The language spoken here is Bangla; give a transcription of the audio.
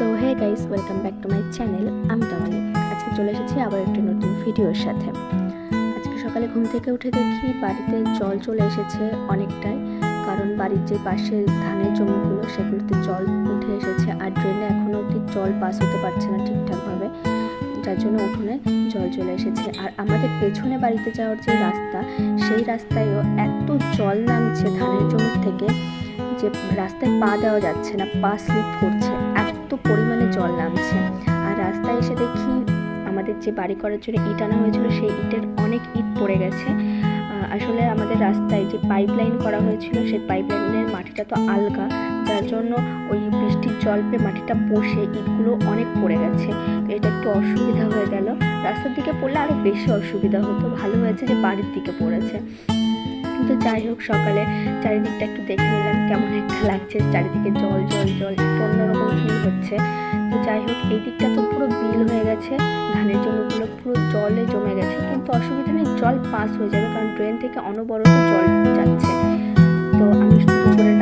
So hey guys, welcome back to my channel. আমি তমালি। আজকে চলে এসেছি আবার একটি নতুন ভিডিওর সাথে। আজকে সকালে ঘুম থেকে উঠে দেখি বাড়িতে জল চলে এসেছে অনেকটাই, কারণ বাড়ির যে পাশে ধানের জমিগুলো সেগুলোতে জল উঠে এসেছে, আর ড্রেনে এখনও অবধি জল পাস হতে পারছে না ঠিকঠাকভাবে, যার জন্য উঠোনে জল চলে এসেছে। আর আমাদের পেছনে বাড়িতে যাওয়ার যে রাস্তা, সেই রাস্তায়ও এত জল নামছে ধানের জমির থেকে যে রাস্তায় পা দেওয়া যাচ্ছে না, পা স্লিপ করছে, এত পরিমাণে জল নামছে। আর রাস্তায় এসে দেখি আমাদের যে বাড়ি করার জন্য ইট আনা হয়েছিল সেই ইটের অনেক ইট পড়ে গেছে। আসলে আমাদের রাস্তায় যে পাইপ লাইন করা হয়েছিল সেই পাইপ লাইনের মাটিটা তো আলগা, যার জন্য ওই বৃষ্টির জল পেয়ে মাটিটা বসে ইটগুলো অনেক পড়ে গেছে। তো এটা একটু অসুবিধা হয়ে গেল। রাস্তার দিকে পড়লে আরও বেশি অসুবিধা হতো, ভালো হয়েছে যে বাড়ির দিকে পড়েছে। কিন্তু যাই হোক, সকালে চারিদিকটা একটু দেখে নিলাম কেমন একটা লাগছে, চারিদিকে জল জল জল, অন্যরকম ফিল হচ্ছে। তো যাই হোক, এই দিকটা তো পুরো বিল হয়ে গেছে, ধানের জমিগুলো পুরো জলে জমে গেছে, কিন্তু অসুবিধা নেই, জল পাস হয়ে যাবে, কারণ ড্রেন থেকে অনবরত জল যাচ্ছে। তো আমি দুপুরে